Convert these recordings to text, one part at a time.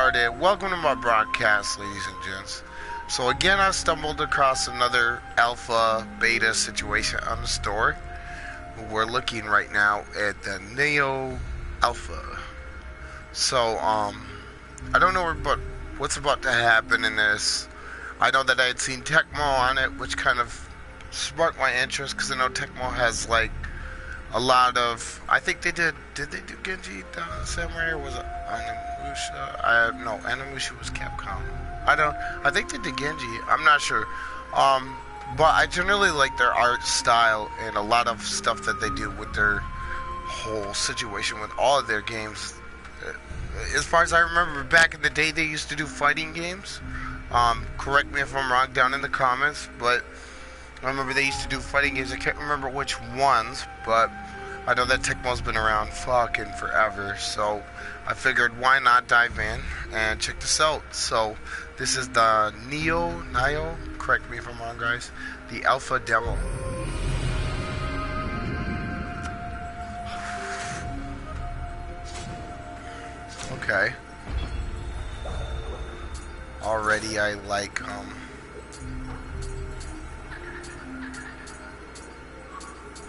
started. Welcome to my broadcast, ladies and gents. So again, I stumbled across another alpha beta situation on the store. We're looking right now at the Nioh Alpha. So I don't know what's about to happen in this. I know that I had seen Tecmo on it, which kind of sparked my interest because I know Tecmo has like a lot of. I think they did they do Genji Down in the Samurai, or was it Onimusha? No, Onimusha was Capcom. I think they did Genji. I'm not sure. But I generally like their art style and a lot of stuff that they do with their whole situation with all of their games. As far as I remember, back in the day, they used to do fighting games. Correct me if I'm wrong down in the comments, but I remember they used to do fighting games. I can't remember which ones, but I know that Tecmo's been around fucking forever, so I figured why not dive in and check this out. So this is the Nioh, correct me if I'm wrong guys, the alpha demo. Okay. Already I like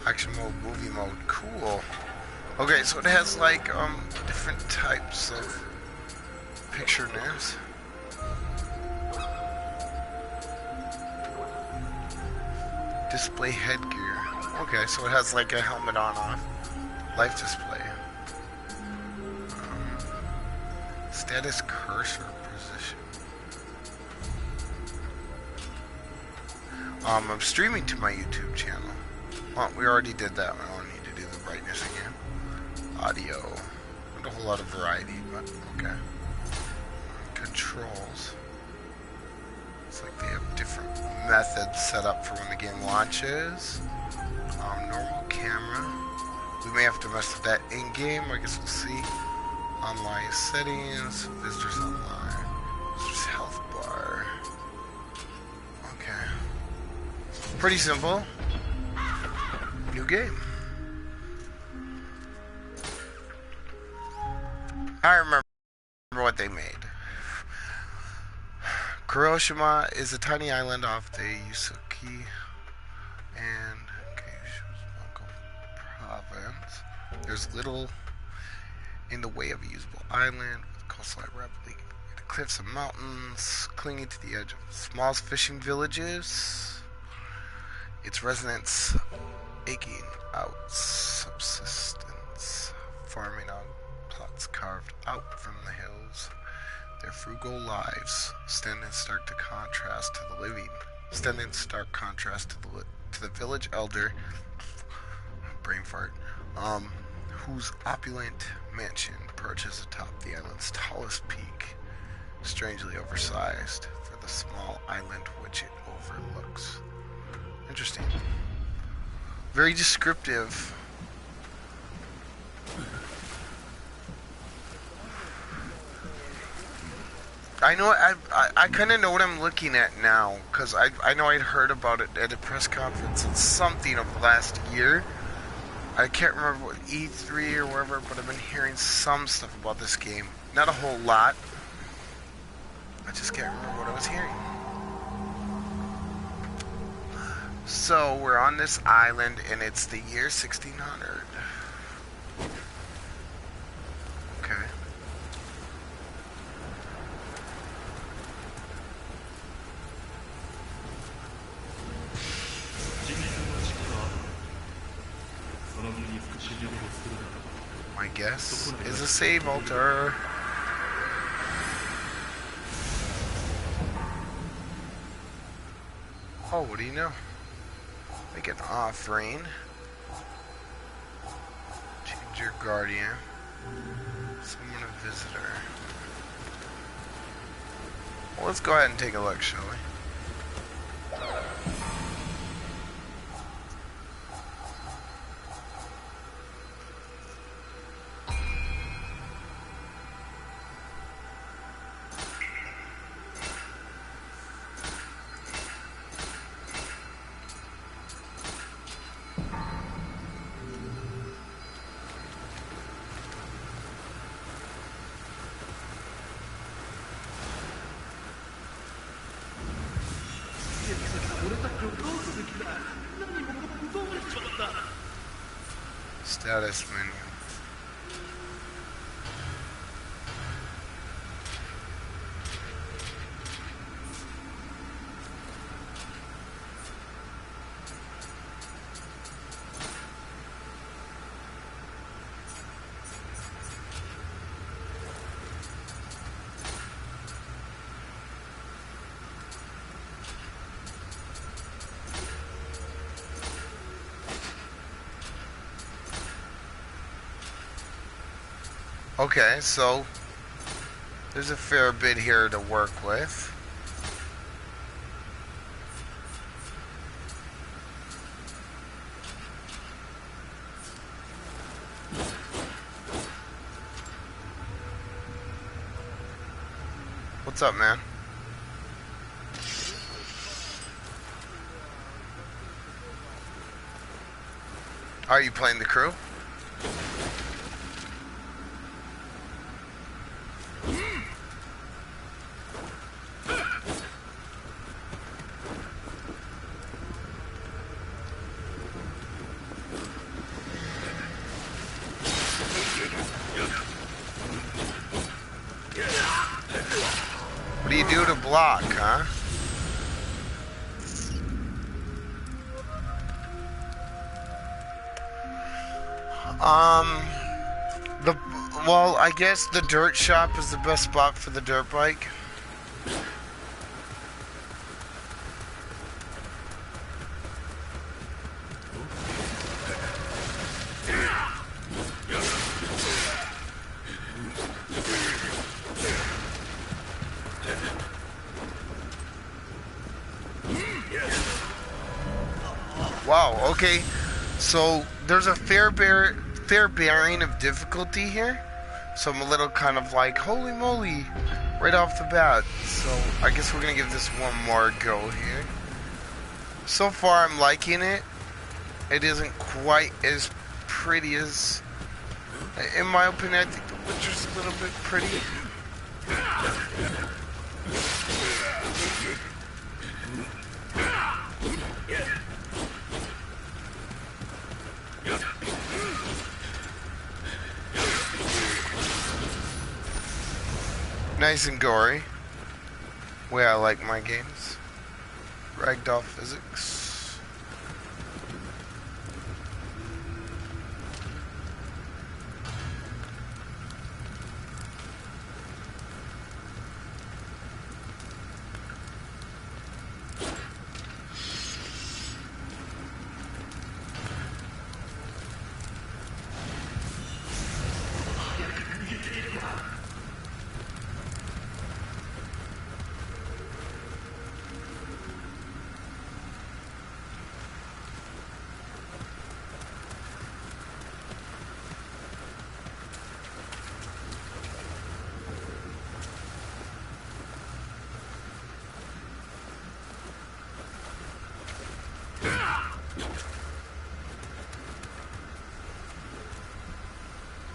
action mode, movie mode, cool. Okay, so it has like different types of picture-ness. Display headgear. Okay, so it has like a helmet on-off. Life display. Status cursor position. I'm streaming to my YouTube channel. Well, we already did that. I don't need to do the brightness again. Audio. Not a whole lot of variety, but okay. Controls. It's like they have different methods set up for when the game launches. Normal camera. We may have to mess with that in-game. I guess we'll see. Online settings. Visitors online. Visitors health bar. Okay. Pretty simple. New game. I remember what they made. Kuroshima is a tiny island off the Yusuki and Kyushu province. There's little in the way of a usable island with coastline rapidly the cliffs and mountains clinging to the edge of small fishing villages. Its residents aching out subsistence, farming on plots carved out from the hills. Their frugal lives stand in stark contrast to the village elder, brain fart, whose opulent mansion perches atop the island's tallest peak, strangely oversized for the small island which it overlooks. Interesting. Very descriptive. I know I kind of know what I'm looking at now because I know I'd heard about it at a press conference and something of last year. I can't remember what E3 or wherever, but I've been hearing some stuff about this game. Not a whole lot. I just can't remember what I was hearing. So we're on this island and it's the year 1600. Okay. My guess is a save altar. Oh, what do you know? Make an offering. Change your guardian. Summon a visitor. Well, let's go ahead and take a look, shall we? Status menu. Okay, so there's a fair bit here to work with. What's up, man? Are you playing the crew? What do you do to block, huh? Well, I guess the dirt shop is the best spot for the dirt bike. Wow, okay. So there's a fair bearing of difficulty here. So I'm a little kind of like, holy moly, right off the bat. So I guess we're gonna give this one more go here. So far I'm liking it. It isn't quite as pretty as, in my opinion, I think the Witcher's a little bit pretty. Nice and gory. Way I like my games. Ragdoll physics.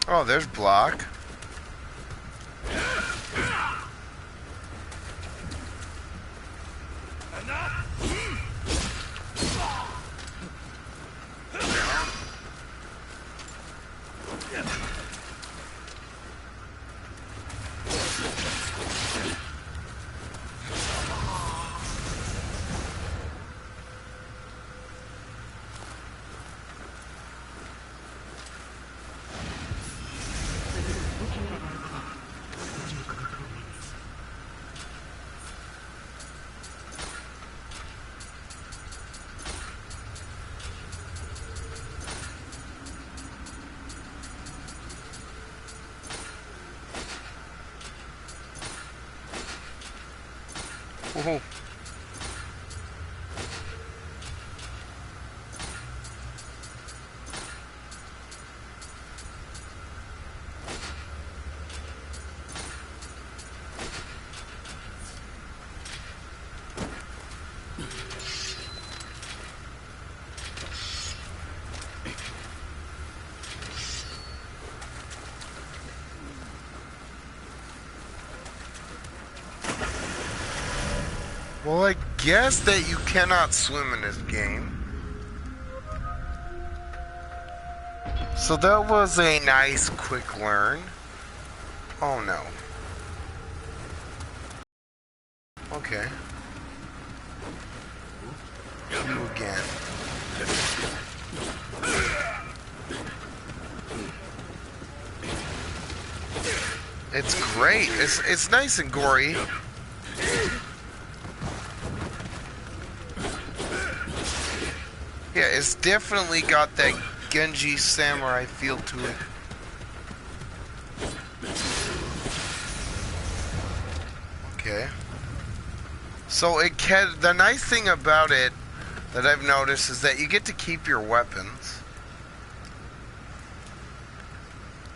Oh, there's block. Woohoo. Well, I guess that you cannot swim in this game. So that was a nice quick learn. Oh no. Okay. You again. It's great. It's nice and gory. Yeah, it's definitely got that Genji Samurai feel to it. Okay. So the nice thing about it that I've noticed is that you get to keep your weapons.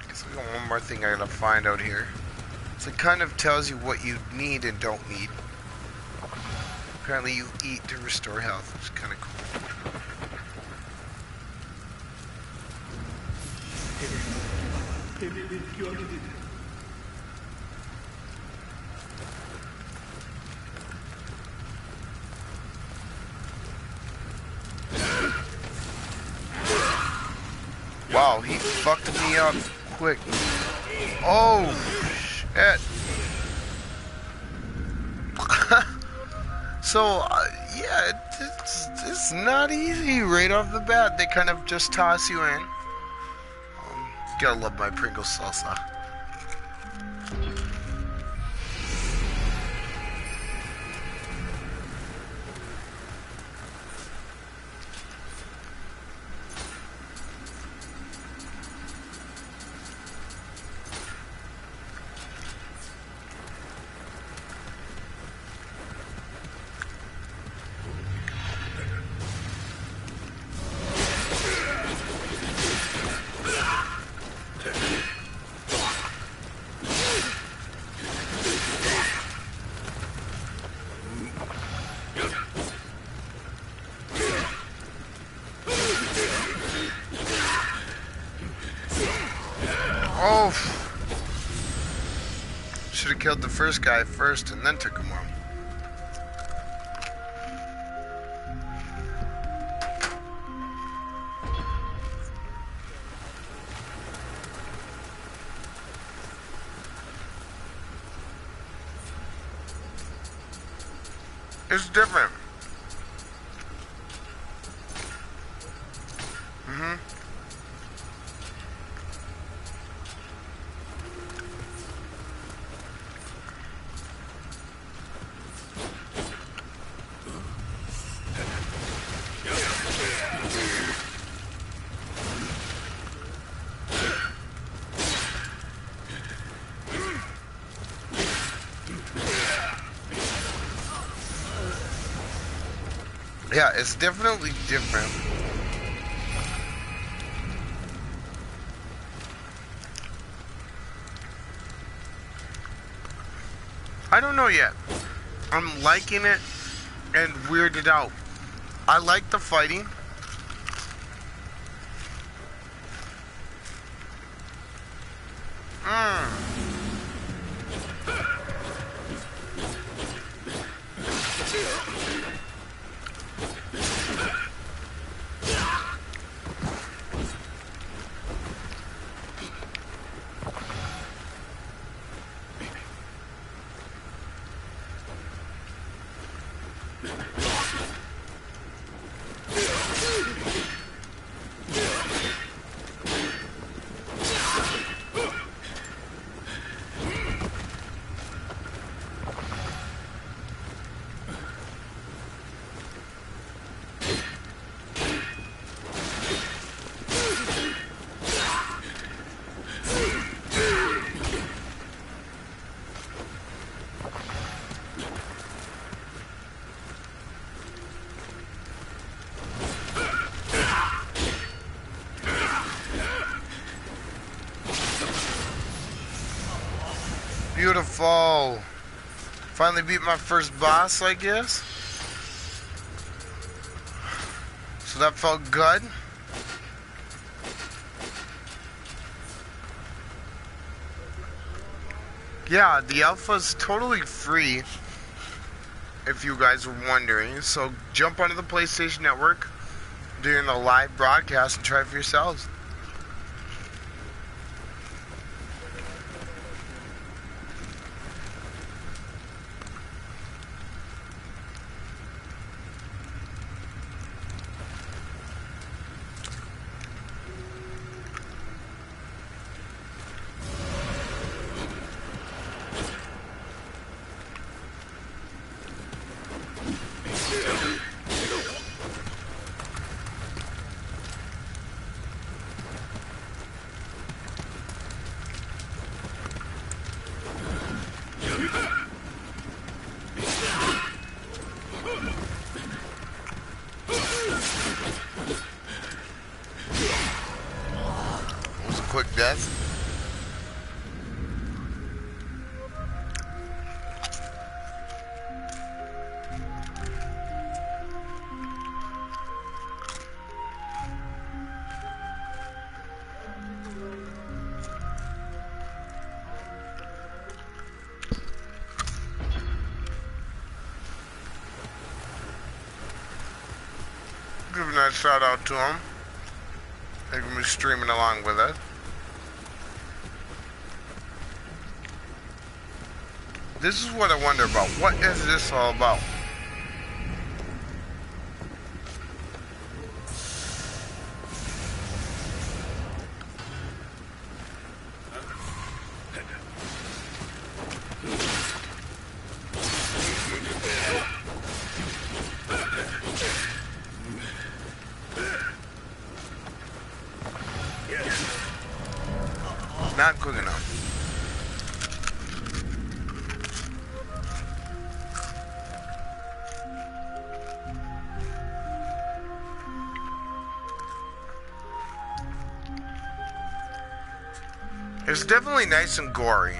Guess we got one more thing I gotta find out here. So it kind of tells you what you need and don't need. Apparently you eat to restore health, which is kind of cool. Wow, he fucked me up quick. Oh, shit. So, yeah, it's not easy right off the bat. They kind of just toss you in. Gotta love my Pringles salsa. Oh! Should have killed the first guy first and then took him on. It's different. Yeah, it's definitely different. I don't know yet. I'm liking it and weirded out. I like the fighting. Beautiful. Finally beat my first boss, I guess. So that felt good. Yeah, the alpha is totally free. if you guys were wondering. So jump onto the PlayStation Network during the live broadcast and try it for yourselves. Quick death. Give a nice shout out to him. They're gonna be streaming along with us. This is what I wonder about. What is this all about? Not quick enough. It's definitely nice and gory.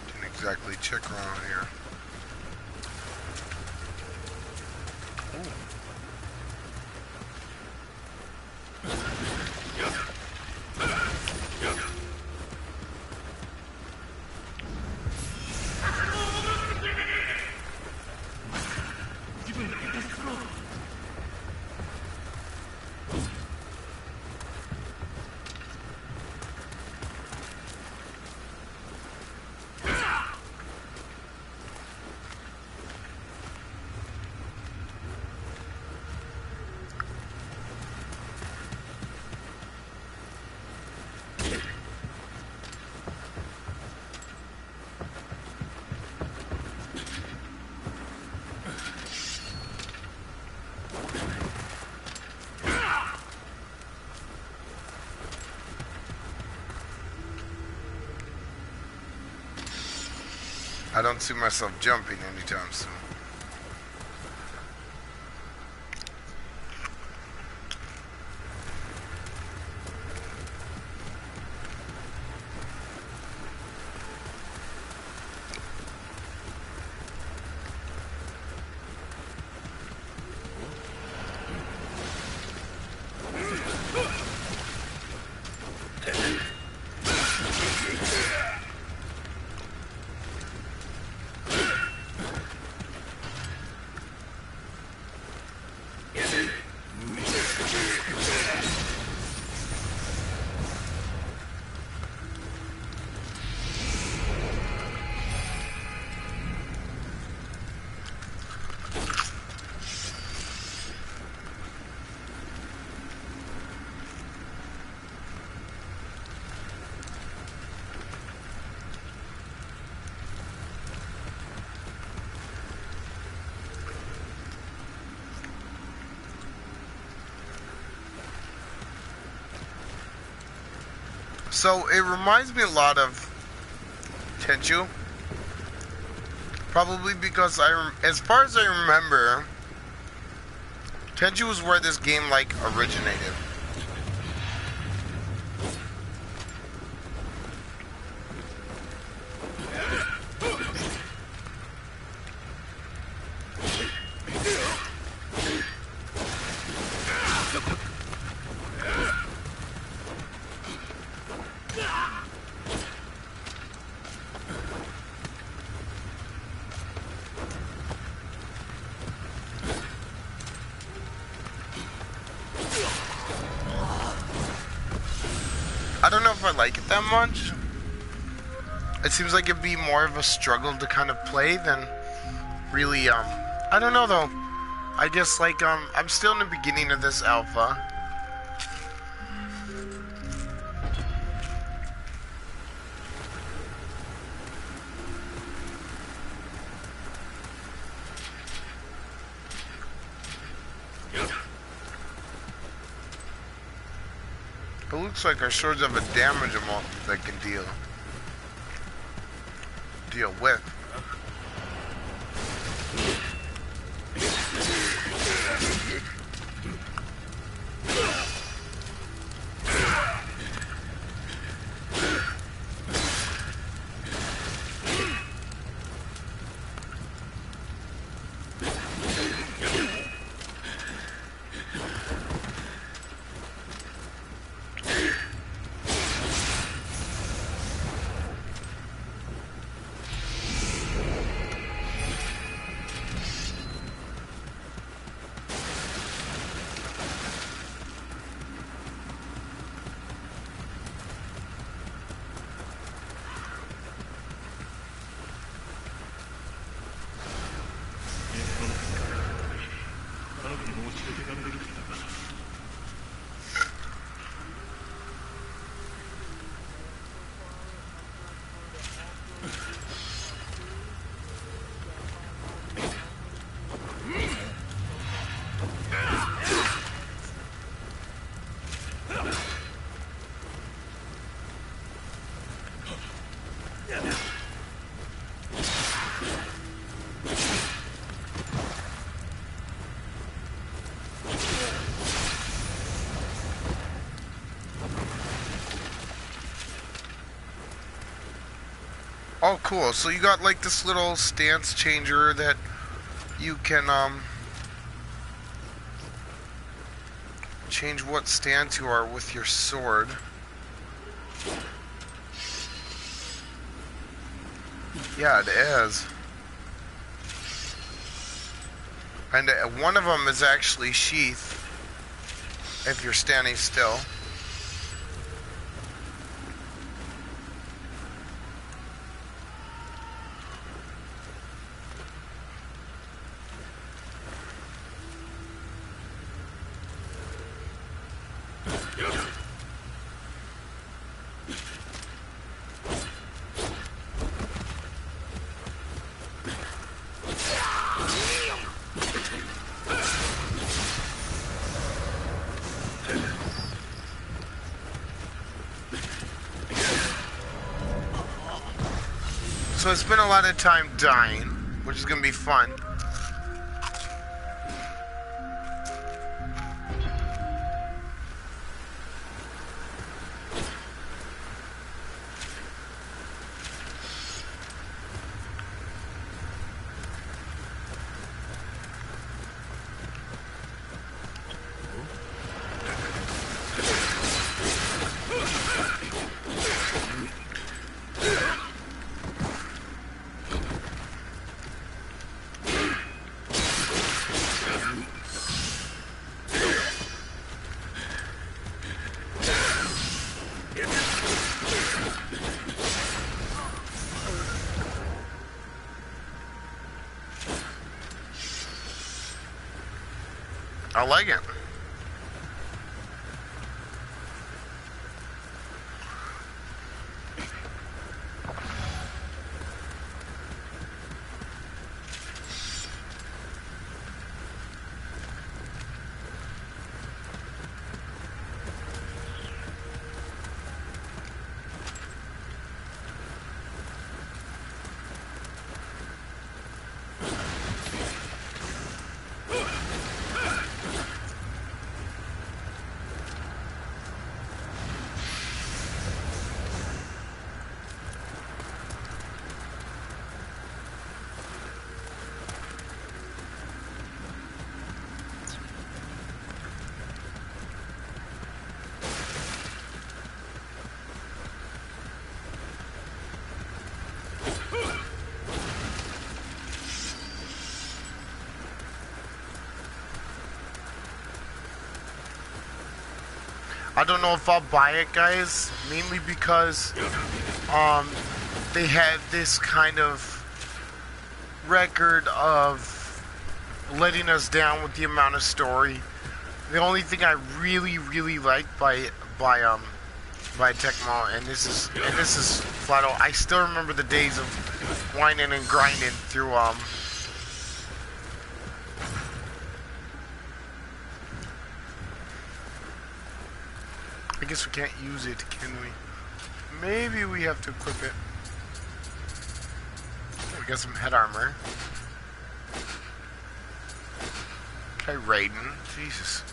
Didn't exactly check around here. I don't see myself jumping anytime soon. So it reminds me a lot of Tenchu. Probably because as far as I remember, Tenchu was where this game like originated. like it that much. It seems like it'd be more of a struggle to kind of play than really, I don't know though. I guess like, I'm still in the beginning of this alpha. It looks like our swords have a damage amount that can deal with. Oh, cool. So you got like this little stance changer that you can change what stance you are with your sword. Yeah, it is. And one of them is actually sheath if you're standing still. So I spent a lot of time dying, which is going to be fun. I like it. I don't know if I'll buy it, guys, mainly because um, they had this kind of record of letting us down with the amount of story. The only thing I really like by Tecmo, and this is flat out. I still remember the days of whining and grinding through I guess we can't use it, can we? Maybe we have to equip it. We got some head armor. Okay, Raiden. Jesus.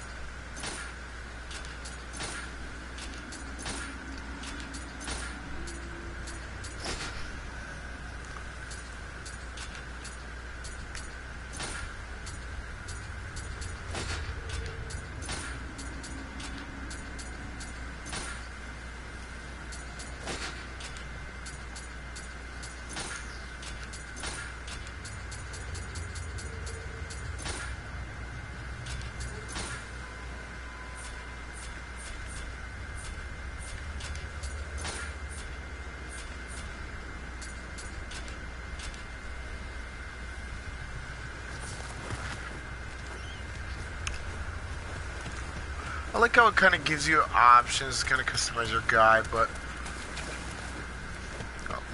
I like how it kind of gives you options to kind of customize your guy, but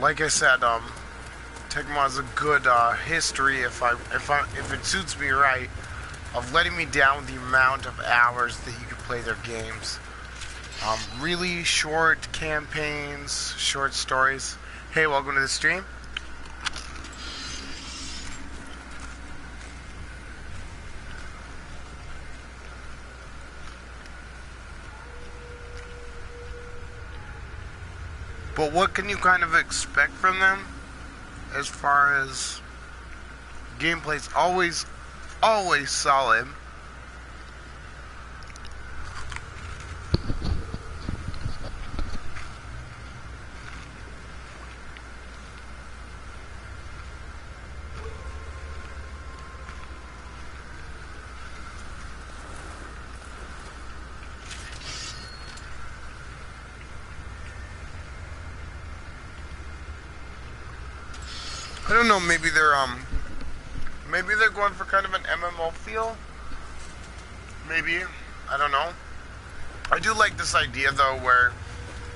like I said, Tecmo has a good history, if it suits me right, of letting me down with the amount of hours that you can play their games. Really short campaigns, short stories. Hey, welcome to the stream. But what can you kind of expect from them as far as gameplay's always solid. I don't know, maybe they're going for kind of an MMO feel. Maybe. I don't know. I do like this idea though where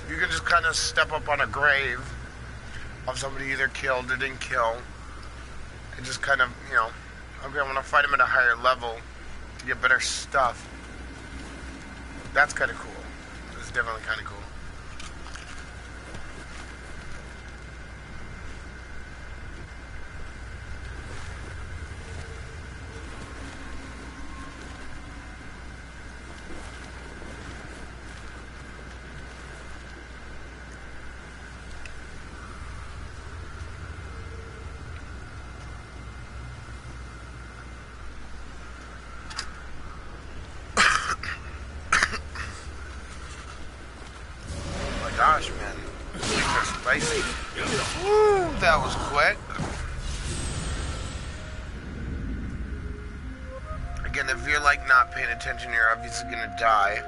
you can just kind of step up on a grave of somebody either killed or didn't kill and just kind of, you know, okay, I want to fight him at a higher level to get better stuff. That's kind of cool. That's definitely kind of cool. Gosh, man, these are spicy. Woo, that was quick. Again, if you're like not paying attention, you're obviously gonna die.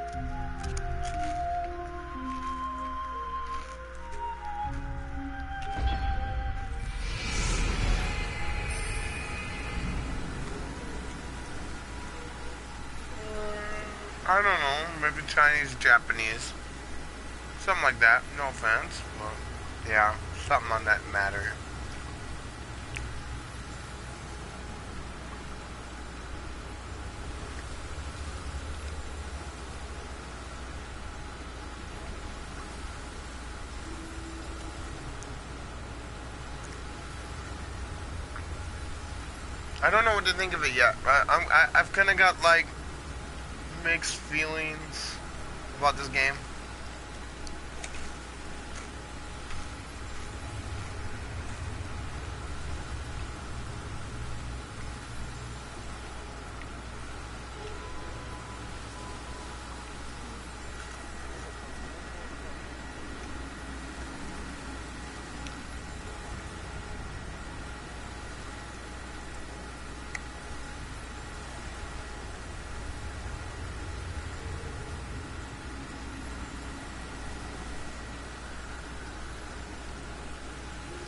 I don't know, maybe Chinese, Japanese. Something like that, no offense, but yeah, something on that matter. I don't know what to think of it yet. I've kind of got like mixed feelings about this game.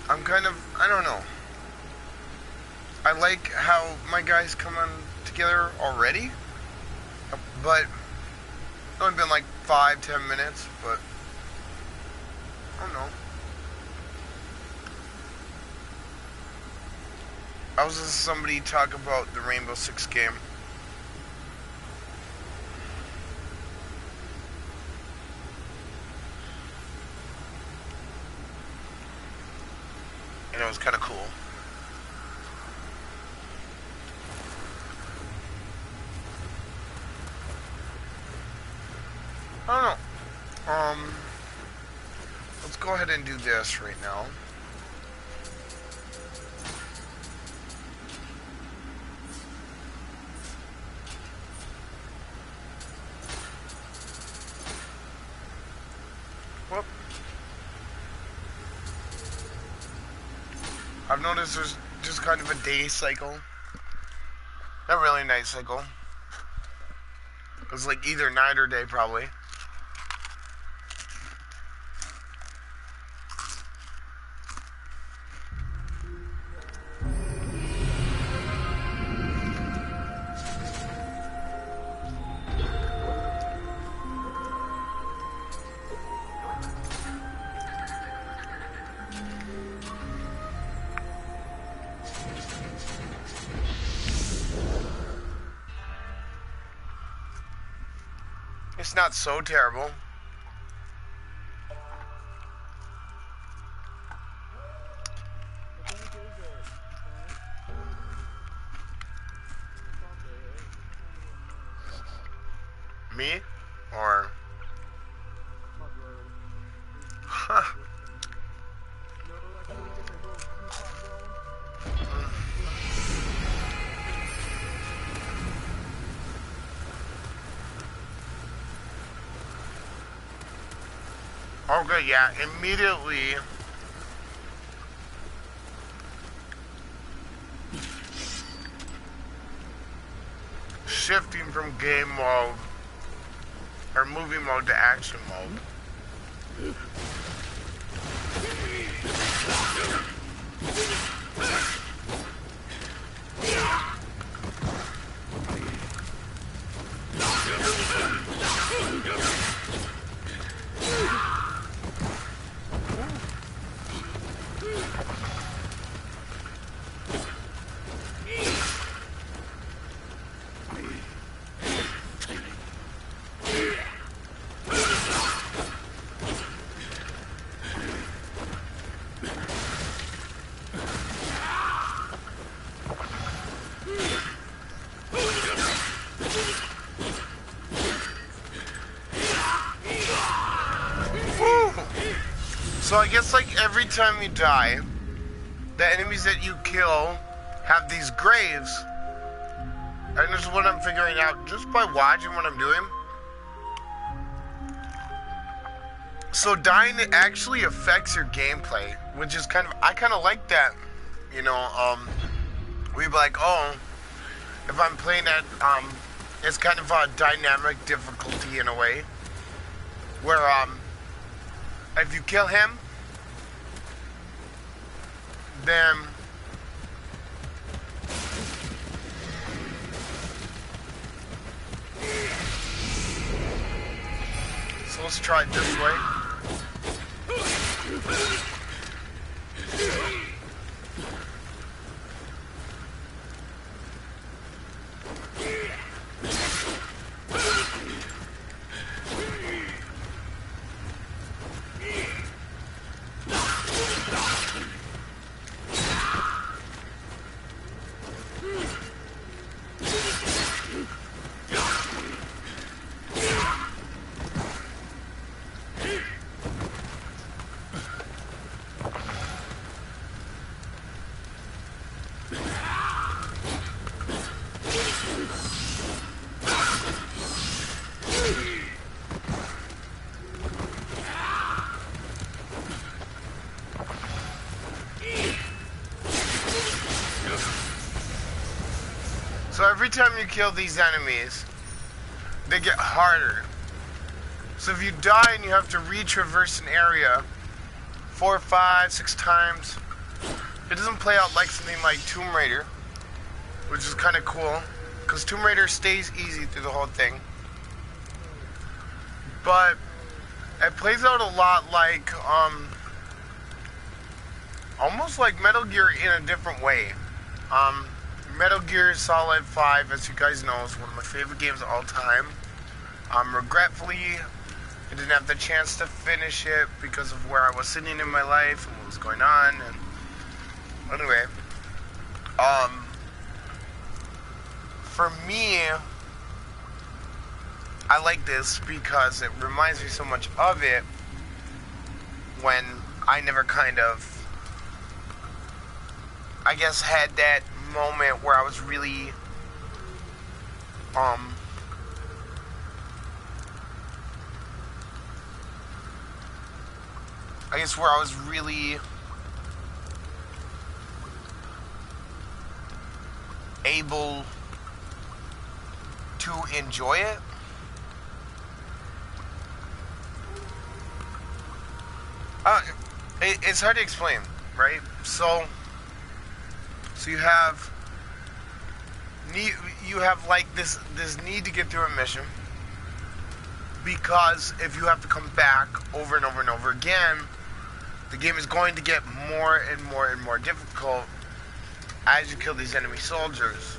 I'm kind of, I don't know. I like how my guys come on together already, but it's only been like 5-10 minutes, but I don't know. I was listening to somebody talk about the Rainbow Six game. And it was kind of cool. I don't know. Let's go ahead and do this right now. Whoop. I've noticed there's just kind of a day cycle. Not really a night cycle. It's like either night or day, probably. It's not so terrible. Me? Or... Huh. Okay, yeah, immediately shifting from game mode or movie mode to action mode. So I guess like every time you die, the enemies that you kill have these graves. And this is what I'm figuring out just by watching what I'm doing. So dying actually affects your gameplay, which is kind of, I kind of like that. You know, we'd be like, oh, if I'm playing at, it's kind of a dynamic difficulty in a way. Where, if you kill him, then so let's try it this way. So every time you kill these enemies, they get harder. So if you die and you have to retraverse an area 4, 5, 6 times, it doesn't play out like something like Tomb Raider, which is kind of cool, because Tomb Raider stays easy through the whole thing. But it plays out a lot like, almost like Metal Gear in a different way. Metal Gear Solid 5, as you guys know, is one of my favorite games of all time. Regretfully, I didn't have the chance to finish it because of where I was sitting in my life and what was going on. And anyway, for me, I like this because it reminds me so much of it when I never kind of, I guess, had that moment where I was really, able to enjoy it. It's hard to explain, right? So you have like this need to get through a mission, because if you have to come back over and over and over again, the game is going to get more and more and more difficult as you kill these enemy soldiers.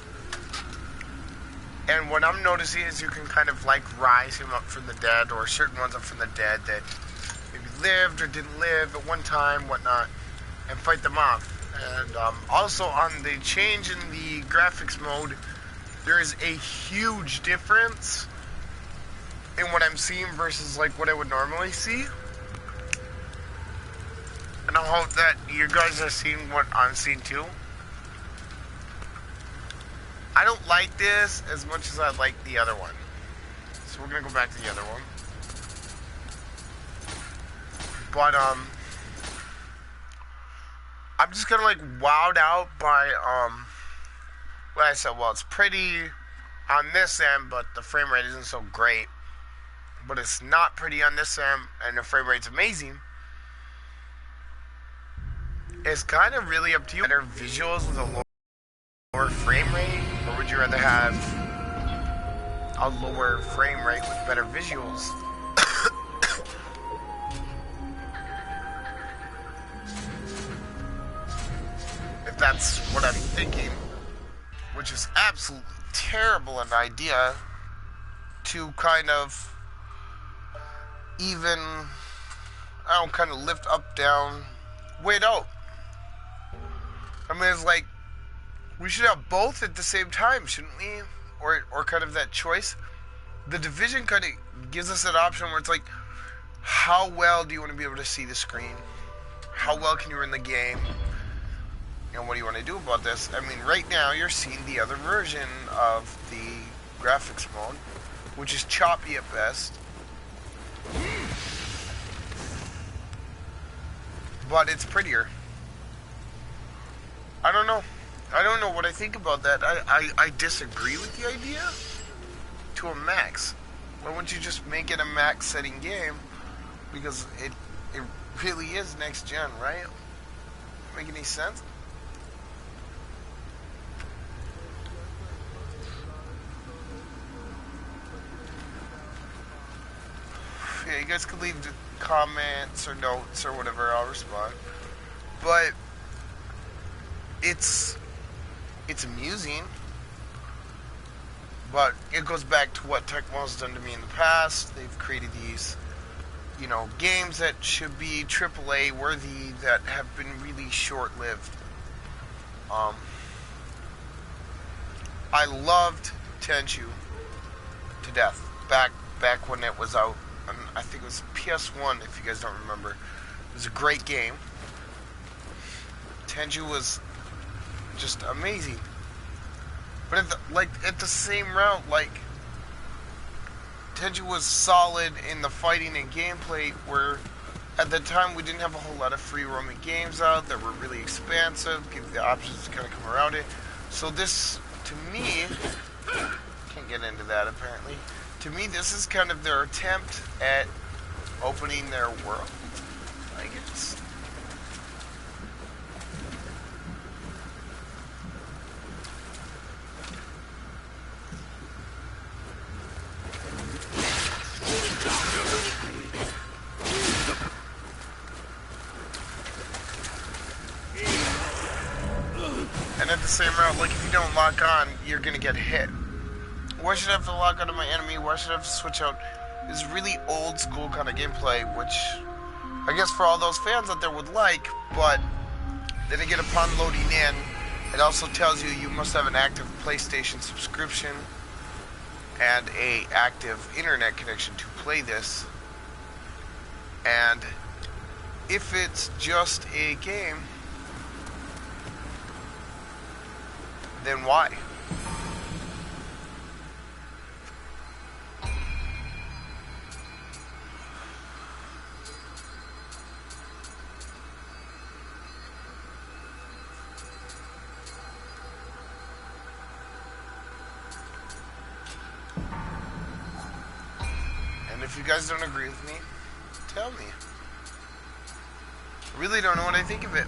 And what I'm noticing is you can kind of like rise him up from the dead, or certain ones up from the dead that maybe lived or didn't live at one time, whatnot, and fight them off. And also on the change in the graphics mode, there is a huge difference in what I'm seeing versus like what I would normally see. And I hope that you guys are seeing what I'm seeing too. I don't like this as much as I like the other one. So we're gonna go back to the other one. But I'm just kind of like wowed out by well, I said, well, it's pretty on this end, but the frame rate isn't so great. But it's not pretty on this end, and the frame rate's amazing. It's kind of really up to you. Better visuals with a lower frame rate, or would you rather have a lower frame rate with better visuals? If that's what I'm thinking, which is absolutely terrible an idea to kind of even, I don't kind of lift up, down, wait out. I mean, it's like, we should have both at the same time, shouldn't we? Or kind of that choice. The Division kind of gives us that option where it's like, how well do you want to be able to see the screen? How well can you run the game? And what do you want to do about this? I mean, right now you're seeing the other version of the graphics mode, which is choppy at best. But it's prettier. I don't know. I don't know what I think about that. I disagree with the idea to a max. Why wouldn't you just make it a max setting game? Because it really is next gen, right? Make any sense? Yeah, you guys could leave comments or notes or whatever, I'll respond. But it's amusing, but it goes back to what Tecmo's done to me in the past. They've created these, you know, games that should be AAA worthy that have been really short-lived. I loved Tenchu to death back when it was out. I think it was PS1, if you guys don't remember. It was a great game. Tenchu was just amazing. But at the same route, like, Tenchu was solid in the fighting and gameplay, where at the time we didn't have a whole lot of free roaming games out that were really expansive, give you the options to kind of come around it. So this, to me, can't get into that apparently. To me, this is kind of their attempt at opening their world, I guess. And at the same route, like if you don't lock on, you're gonna get hit. Why should I have to lock onto my enemy? Why should I have to switch out? This really old school kind of gameplay, which I guess for all those fans out there would like, but then again, upon loading in, it also tells you you must have an active PlayStation subscription and a active internet connection to play this. And if it's just a game, then why? And if you guys don't agree with me, tell me. I really don't know what I think of it.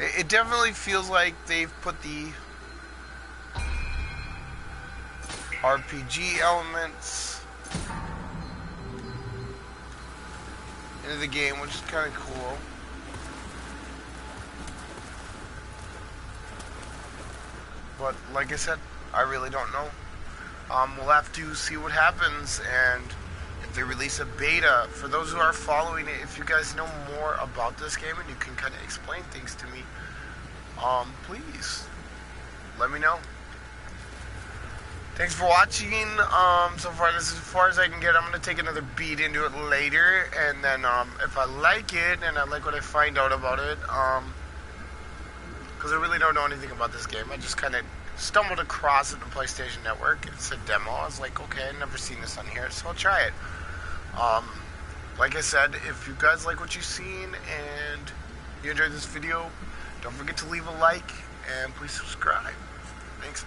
It definitely feels like they've put the RPG elements into the game, which is kind of cool. But like I said, I really don't know. We'll have to see what happens, and if they release a beta, for those who are following it, if you guys know more about this game and you can kind of explain things to me, please let me know. Thanks for watching. So far, this is as far as I can get. I'm going to take another beat into it later, and then if I like it and I like what I find out about it, because I really don't know anything about this game, I just kind of stumbled across it on the PlayStation Network. It's a demo. I was like, okay, I've never seen this on here, so I'll try it. Like I said, if you guys like what you've seen and you enjoyed this video, don't forget to leave a like and please subscribe. Thanks.